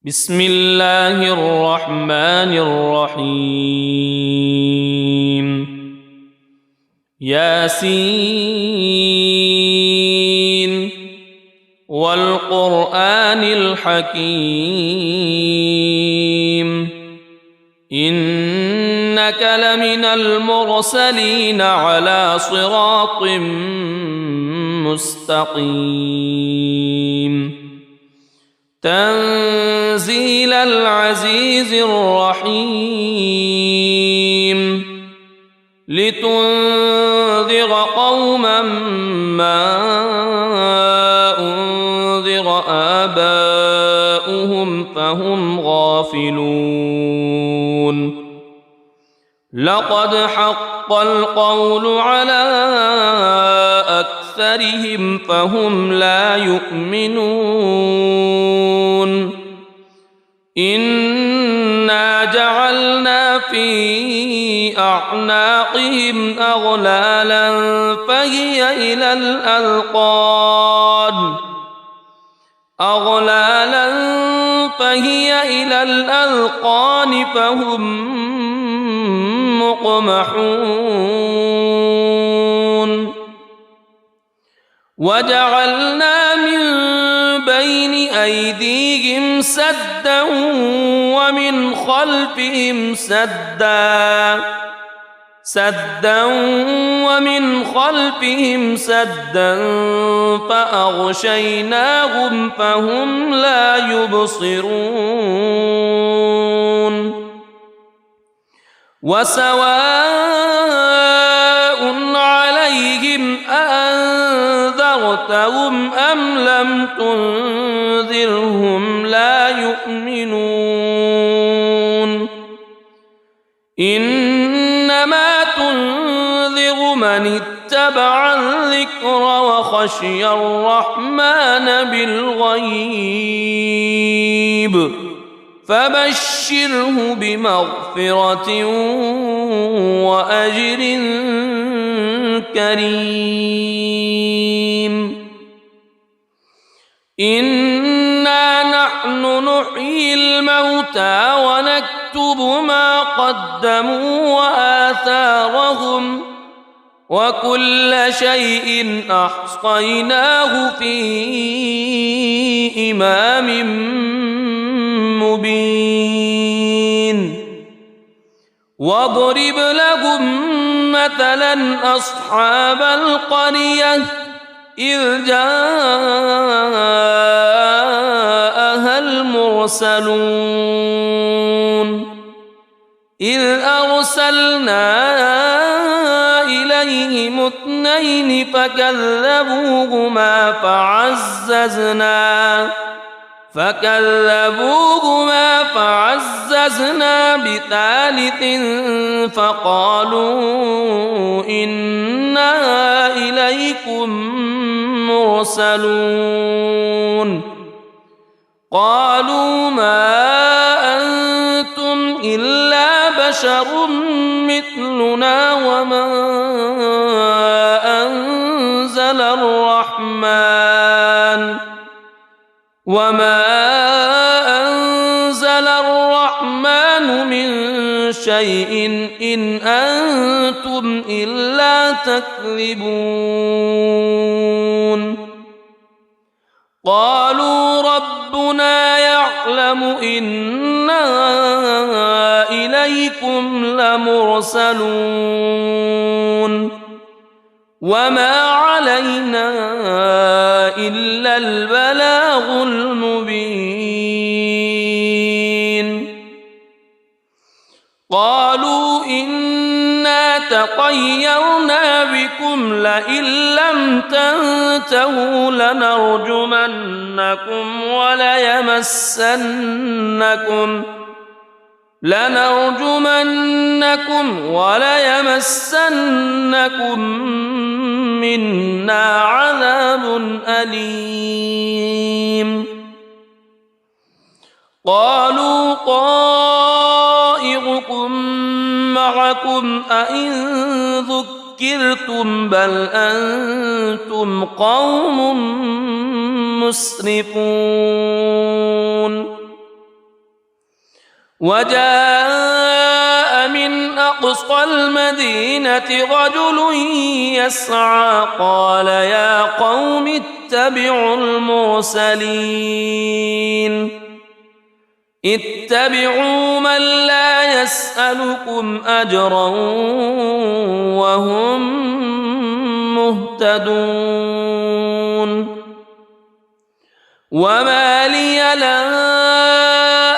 بسم الله الرحمن الرحيم ياسين والقرآن الحكيم إنك لمن المرسلين على صراط مستقيم تنزيل العزيز الرحيم لتنذر قوما ما أنذر آباؤهم فهم غافلون لقد حق القول على أكثرهم فهم لا يؤمنون إنا جعلنا في أعناقهم أغلالا فهي إلى الأذقان فهم مقمحون وجعلنا من بين أيديهم سدا ومن خلفهم سدا فأغشيناهم فهم لا يبصرون وسواء عليهم أأنذرتهم أم لم تنذرهم لا يؤمنون إنما تنذر من اتبع الذكر وخشي الرحمن بالغيب فبشره بمغفرة وأجر كريم إنا نحن نحيي الموتى ونكتب ما قدموا وآثارهم وكل شيء أحصيناه في إمام مبين واضرب لهم مثلا أصحاب القرية إذ جاءها المرسلون إذ أرسلنا إليهم اثنين فكذبوهما فعززنا بثالث فقالوا إنا إليكم مرسلون قالوا ما أنتم إلا بشر مثلنا وما أنزل الرحمن من شيء إن أنتم إلا تكذبون قالوا ربنا يعلم إنا إليكم لمرسلون وما علينا إلا البلاغ المبين قالوا إنا تطيرنا بكم لئن لم تنتهوا لنرجمنكم وليمسنكم منا عذاب أليم قالوا طائركم معكم أئن ذكرتم بل أنتم قوم مسرفون وجاء من أقصى المدينة رجل يسعى قال يا قوم اتبعوا المرسلين اتبعوا من لا يسألكم أجرا وهم مهتدون وما لي لا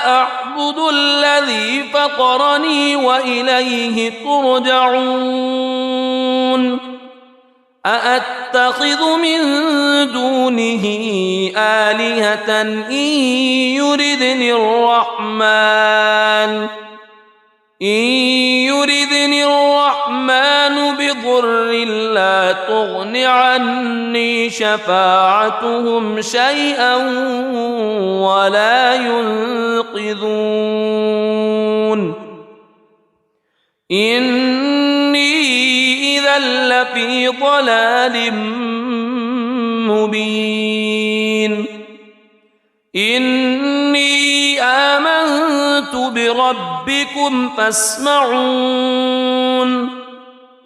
أعبد الذي فطرني وإليه ترجعون أأتخذ من دونه آلهة إن يردني الرحمن بضر لا تغن عني شفاعتهم شيئا ولا ينقذون إني إذا لفي ضلال مبين إني آمنت بربكم فاسمعون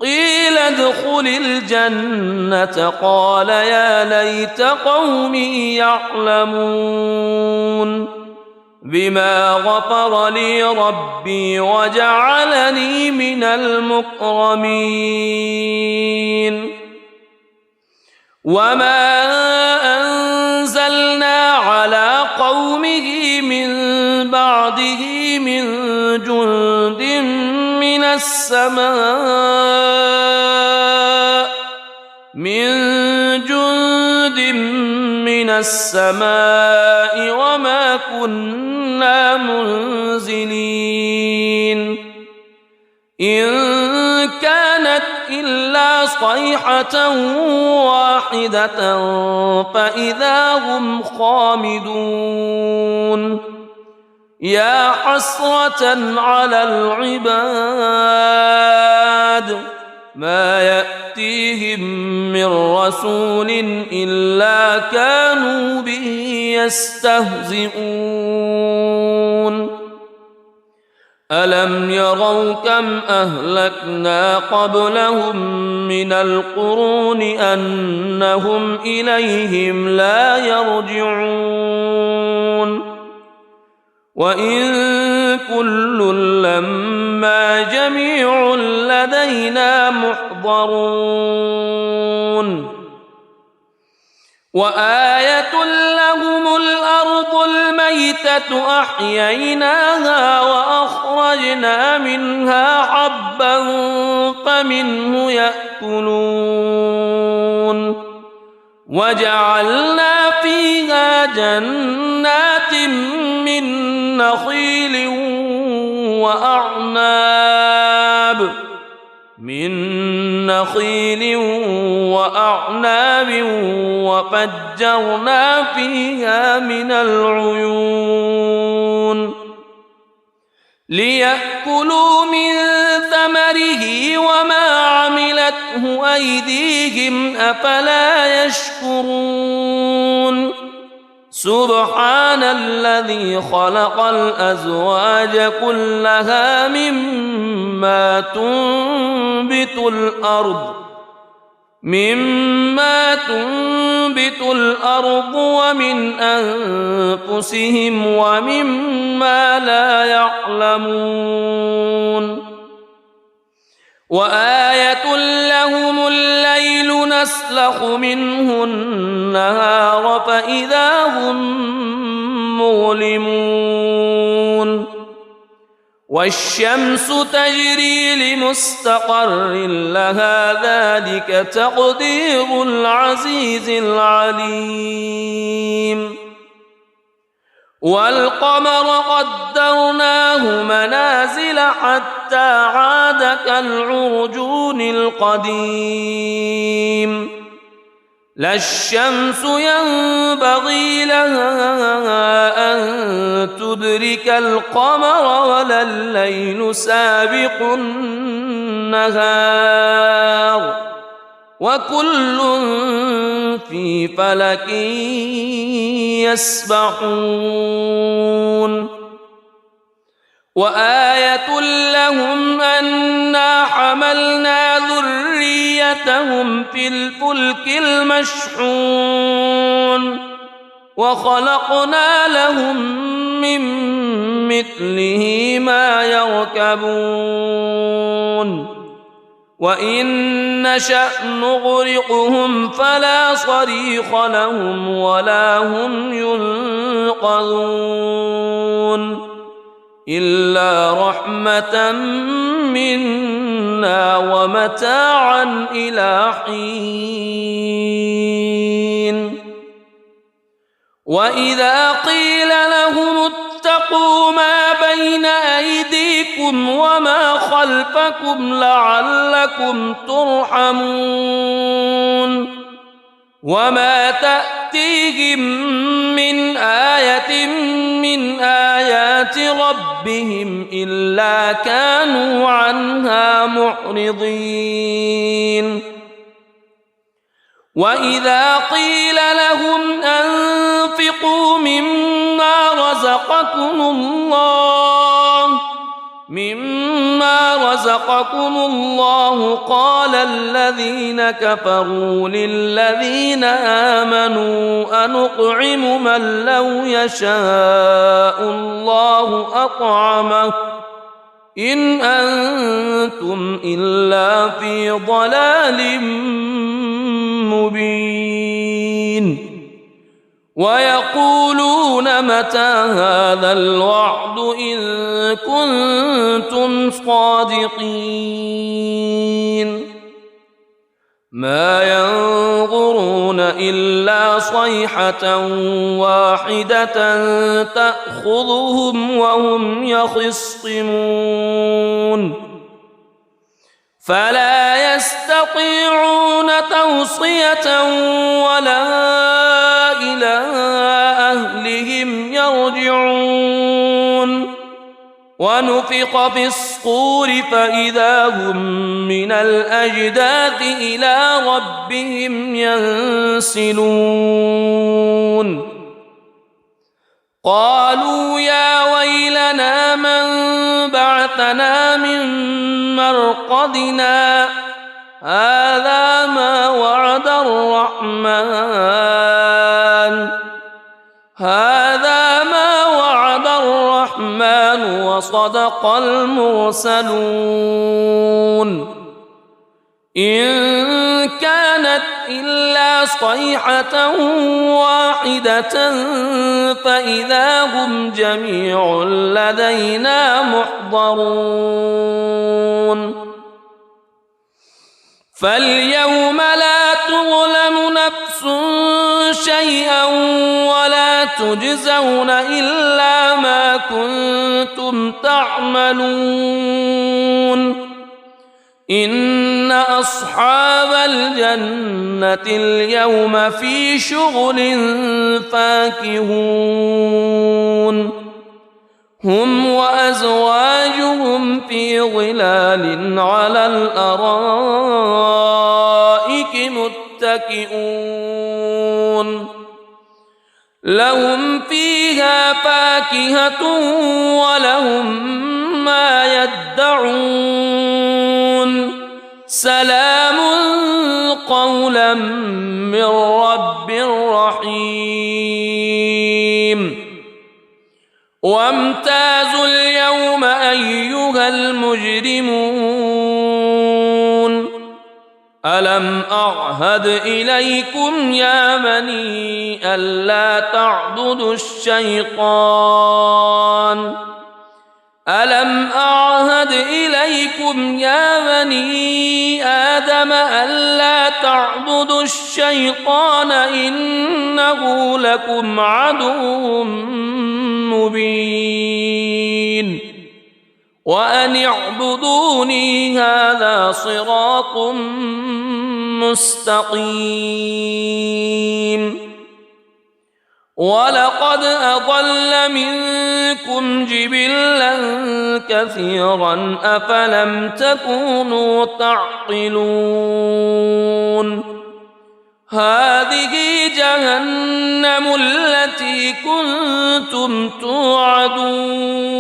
قيل ادخل الجنة قال يا ليت قومي يعلمون بما غفر لي ربي وجعلني من المكرمين وما أنزلنا على قومه من بعده من جند من السماء وما كنا منزلين إن كانت إلا صيحة واحدة فإذا هم خامدون يا حسرة على العباد ما يأتيهم من رسول إلا كانوا به يستهزئون ألم يروا كم أهلكنا قبلهم من القرون أنهم إليهم لا يرجعون وإن كل لما جميع لدينا محضرون وآية لهم الأرض الميتة أحييناها وأخرجنا منها حبا فمنه يأكلون وجعلنا فيها جنات من نخيل وأعناب وفجرنا فيها من العيون ليأكلوا من ثمره وما عملته أيديهم أفلا يشكرون سبحان الذي خلق الأزواج كلها مما تنبت الأرض ومن أنفسهم ومما لا يعلمون وآية لهم الليل نسلخ منه النهار فإذا هم مظلمون والشمس تجري لمستقر لها ذلك تقدير العزيز العليم والقمر قدرناه منازل حتى عاد كالعرجون القديم لا الشمس ينبغي لها أن تدرك القمر ولا الليل سابق النهار وكل في فلك يسبحون وآية لهم أنا حملنا ذريتهم في الفلك المشحون وخلقنا لهم من مثله ما يركبون وإن نشأ نغرقهم فلا صريخ لهم ولا هم ينقذون إلا رحمة منا ومتاعا إلى حين وإذا قيل لهم اتقوا ما بين أيديكم وما خلفكم لعلكم ترحمون وما تأتيهم من آية من آيات ربهم إلا كانوا عنها معرضين وإذا قيل لهم أنفقوا مما رزقكم الله قال الذين كفروا للذين آمنوا أنطعم من لو يشاء الله أطعمه إن أنتم إلا في ضلال مبين ويقولون متى هذا الوعد إن كنتم صادقين ما ينظرون إلا صيحة واحدة تأخذهم وهم يخصمون فلا يستطيعون توصية ولا إلى أهلهم يرجعون ونفخ في الصور فإذا هم من الأجداث إلى ربهم ينسلون قالوا يا ويلنا من بعثنا من مرقدنا هذا ما وعد الرحمن وصدق المرسلون إن كانت إلا صيحة واحدة فإذا هم جميع لدينا محضرون فاليوم لا تظلم نفس شيئا ولا تجزون إلا ما كنتم تعملون إن أصحاب الجنة اليوم في شغل فاكهون هم وأزواجهم في ظلال على الأرائك متكئون لهم فيها فاكهة ولهم ما يدعون سلام قولا من رب رحيم وامتازوا اليوم أيها المجرمون ألم أعهد إليكم يا بني ألا تعبدوا الشيطان ألم أعهد إليكم يا بني آدم ألا تعبدوا الشيطان إنه لكم عدو مبين وأن اعبدوني هذا صراط مستقيم ولقد أضل منكم جبلا كثيرا أفلم تكونوا تعقلون هذه جهنم التي كنتم توعدون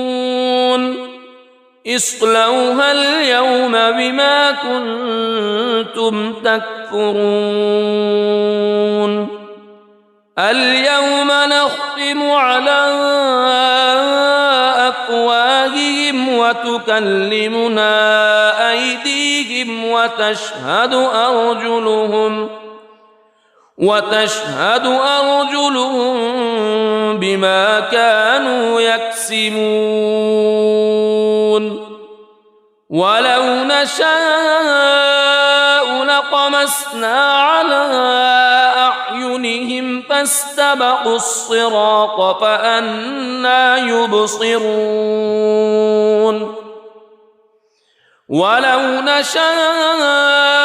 اصلوها اليوم بما كنتم تكفرون اليوم نختم على أفواههم وتكلمنا أيديهم وتشهد أرجلهم بما كانوا يكسبون ولو نشاء لطمسنا على أعينهم فاستبقوا الصراط فأنى يبصرون ولو نشاء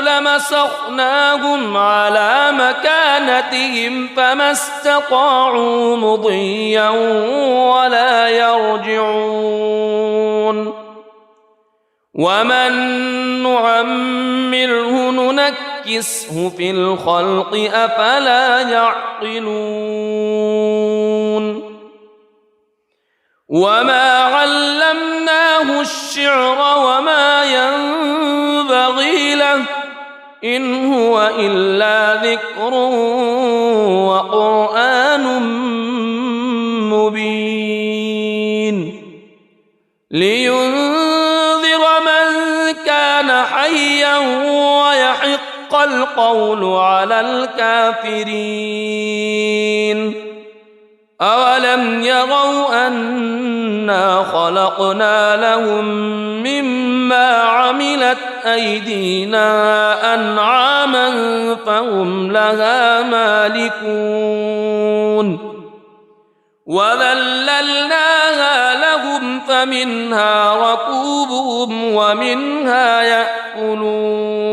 لمسخناهم على مكانتهم فما استطاعوا مضيا ولا يرجعون ومن نعمره ننكسه في الخلق أفلا يعقلون وما علمناه الشعر وما ينبغي له إن هو إلا ذكر وقرآن مبين لينذر من كان حيا ويحق القول على الكافرين أولم يروا أنا خلقنا لهم مما عملت أيدينا أنعاما فهم لها مالكون وذللناها لهم فمنها ركوبهم ومنها يأكلون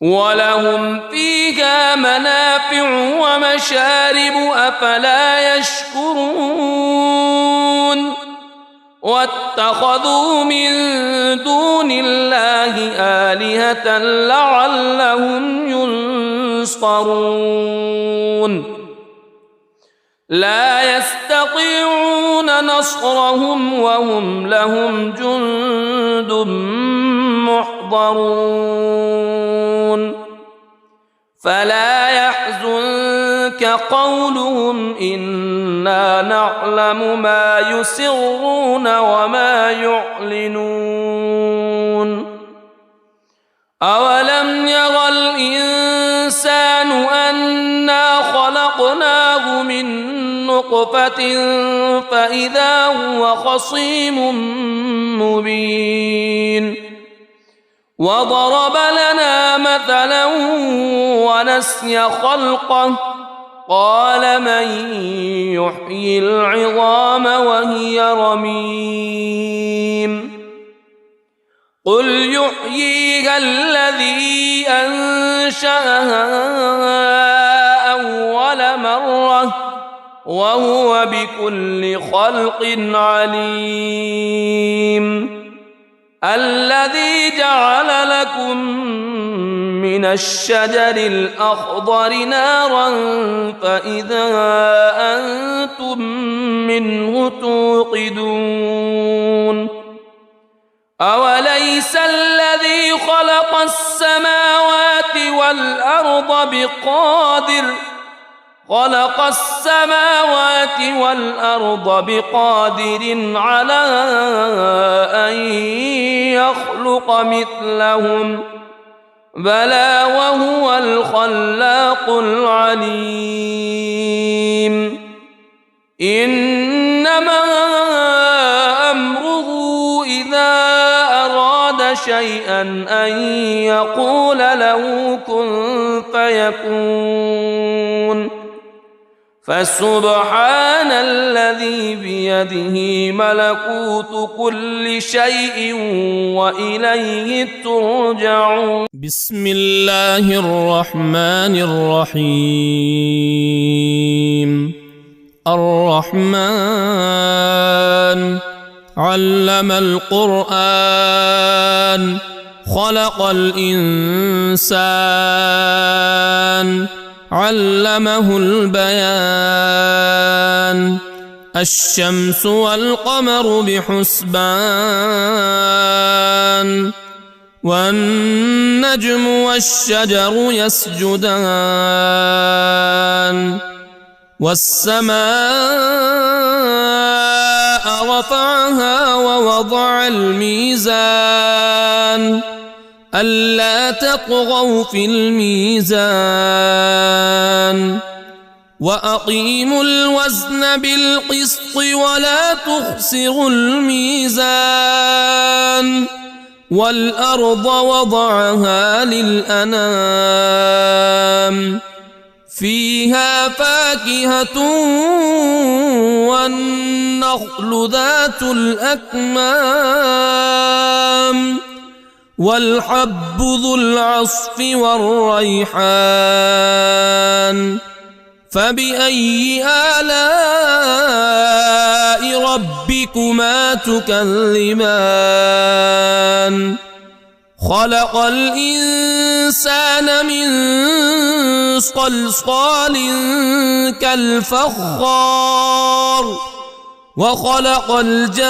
ولهم فيها منافع ومشارب أفلا يشكرون واتخذوا من دون الله آلهة لعلهم ينصرون لا يستطيعون نصرهم وهم لهم جند محضرون فلا يحزنك قولهم إنا نعلم ما يسرون وما يعلنون أولم ير الإنسان أنا خلقناه من نطفة فإذا هو خصيم مبين وضرب لنا مثلا ونسي خلقه قال من يحيي العظام وهي رميم قل يحييها الذي أنشأها أول مرة وهو بكل خلق عليم الذي جعل لكم من الشجر الأخضر نارا فإذا أنتم منه توقدون أوليس الذي خلق السماوات والأرض بقادر على أن يخلق مثلهم بلى وهو الخلاق العليم إنما أمره إذا أراد شيئا أن يقول له كن فيكون فسبحان الذي بيده ملكوت كل شيء وإليه ترجعون بسم الله الرحمن الرحيم الرحمن علم القرآن خلق الإنسان علمه البيان الشمس والقمر بحسبان والنجم والشجر يسجدان والسماء رفعها ووضع الميزان ألا تطغوا في الميزان وأقيموا الوزن بالقسط ولا تخسروا الميزان والأرض وضعها للأنام فيها فاكهة والنخل ذات الأكمام والحب ذو العصف والريحان فبأي آلاء ربكما تكذبان خلق الإنسان من صلصال كالفخار وخلق الجان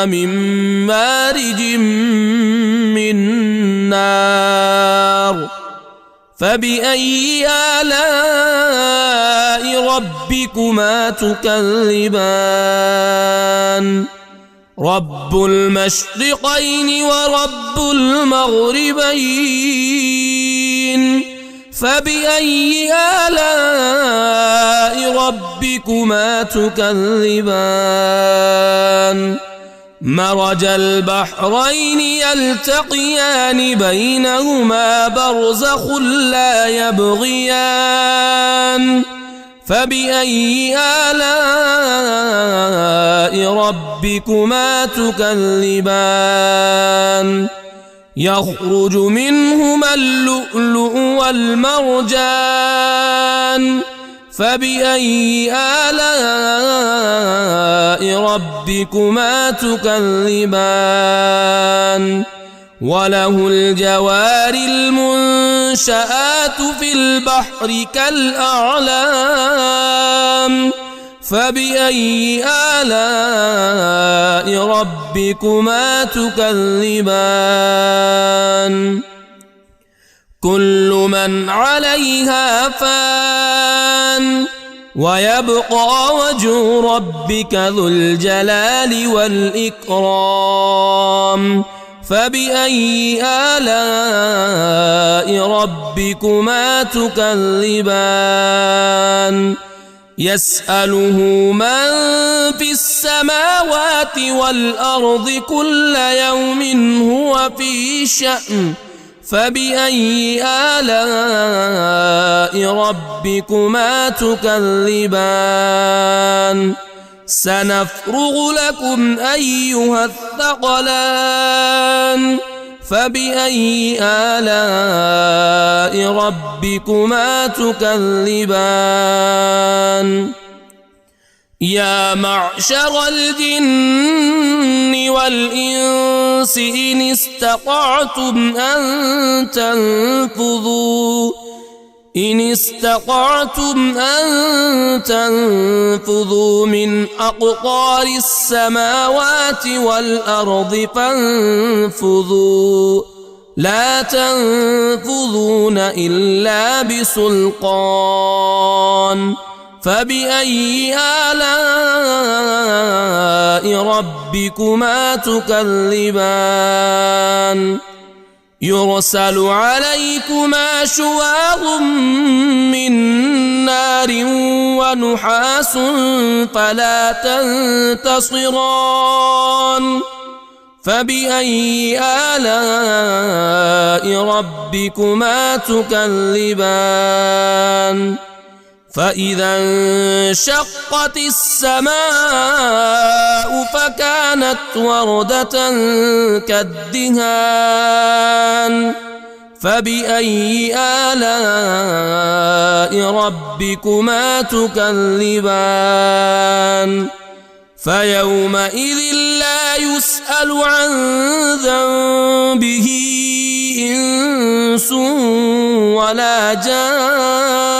من مارج من نار فبأي آلاء ربكما تكذبان رب المشرقين ورب المغربين فبأي آلاء ربكما تكذبان مرج البحرين يلتقيان بينهما برزخ لا يبغيان فبأي آلاء ربكما تكذبان يخرج منهما اللؤلؤ والمرجان فبأي آلاء ربكما تكذبان وله الجوار المنشآت في البحر كالأعلام فبأي آلاء ربكما تكذبان كل من عليها فان ويبقى وجه ربك ذو الجلال والإكرام فبأي آلاء ربكما تكذبان يسأله من في السماوات والأرض كل يوم هو في شأن فبأي آلاء ربكما تكذبان سنفرغ لكم أيها الثقلان فبأي آلاء ربكما تكذبان يا معشر الجن والإنس إن استطعتم أن تنفذوا من أقطار السماوات والأرض فانفذوا لا تنفذون إلا بسلطان فبأي آلاء ربكما تكذبان يرسل عليكما شواظ من نار ونحاس فلا تنتصران فبأي آلاء ربكما تكذبان فإذا انشقت السماء فكانت وردة كالدهان فبأي آلاء ربكما تكذبان فيومئذ لا يسأل عن ذنبه إنس ولا جان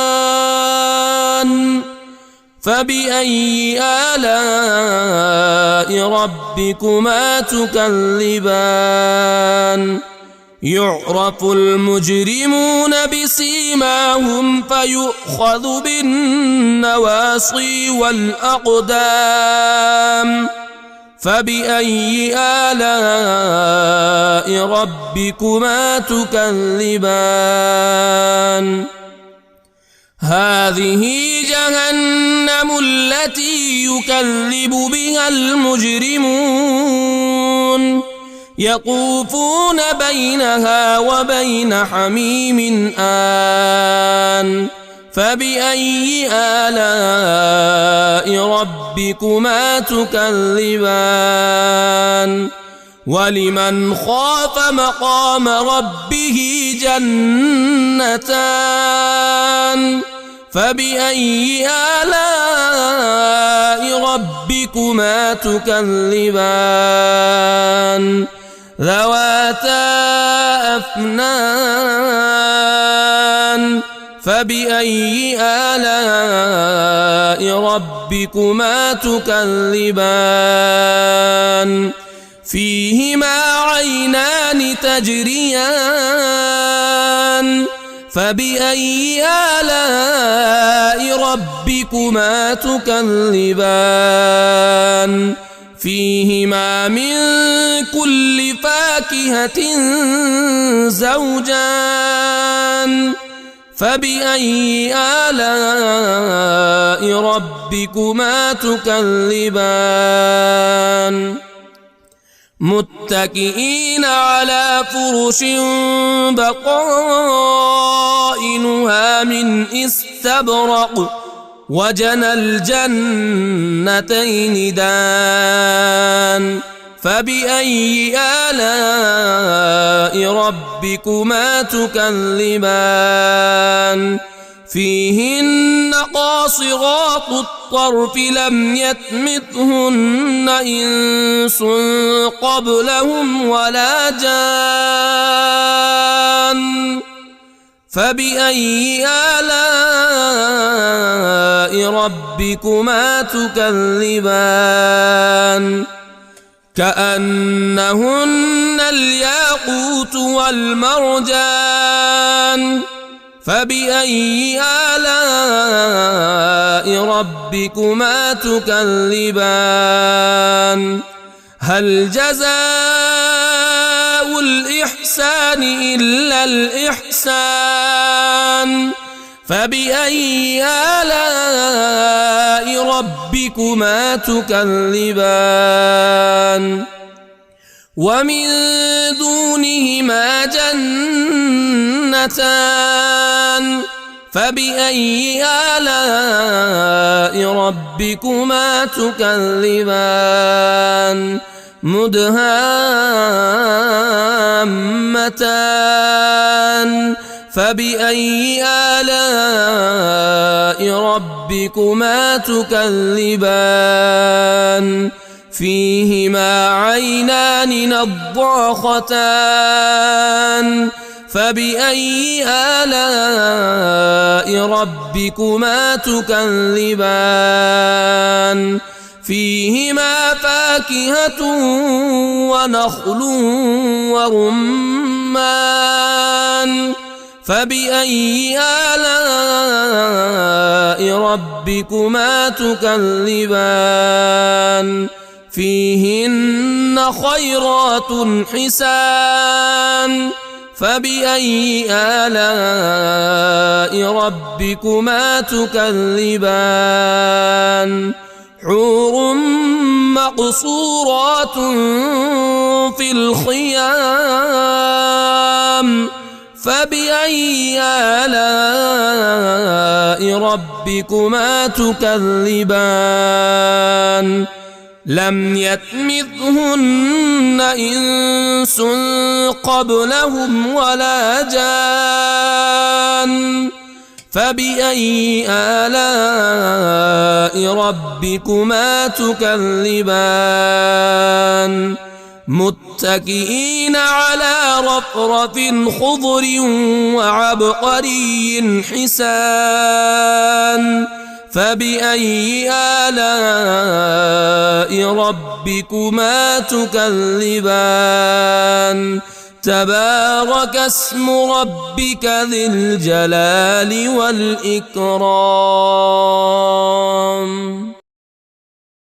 فبأي آلاء ربكما تكذبان يعرف المجرمون بسيماهم فيؤخذ بالنواصي والأقدام فبأي آلاء ربكما تكذبان هذه جهنم التي يكذب بها المجرمون يطوفون بينها وبين حميم آن فبأي آلاء ربكما تكذبان ولمن خاف مقام ربه جنتان فبأي آلاء ربكما تكذبان ذواتا أفنان فبأي آلاء ربكما تكذبان فيهما عينان تجريان فبأي آلاء ربكما تكذبان فيهما من كل فاكهة زوجان فبأي آلاء ربكما تكذبان متكئين على فرش بطائنها من استبرق وجنى الجنتين دان فبأي آلاء ربكما تكذبان فيهن قاصرات الطرف لم يطمثهن إنس قبلهم ولا جان فبأي آلاء ربكما تكذبان كأنهن الياقوت والمرجان فبأي آلاء ربكما تكذبان هل جزاء الإحسان إلا الإحسان فبأي آلاء ربكما تكذبان ومن دونهما جنتان فبأي آلاء ربكما تكذبان مدهامتان فبأي آلاء ربكما تكذبان فيهما عينان نضاختان فبأي آلاء ربكما تكذبان فيهما فاكهة ونخل ورمان فبأي آلاء ربكما تكذبان فيهن خيرات حسان فبأي آلاء ربكما تكذبان حور مقصورات في الخيام فبأي آلاء ربكما تكذبان لم يطمثهن إنس قبلهم ولا جان فبأي آلاء ربكما تكذبان متكئين على رفرف خضر وعبقري حسان فبأي آلاء ربكما تكذبان تبارك اسم ربك ذي الجلال والإكرام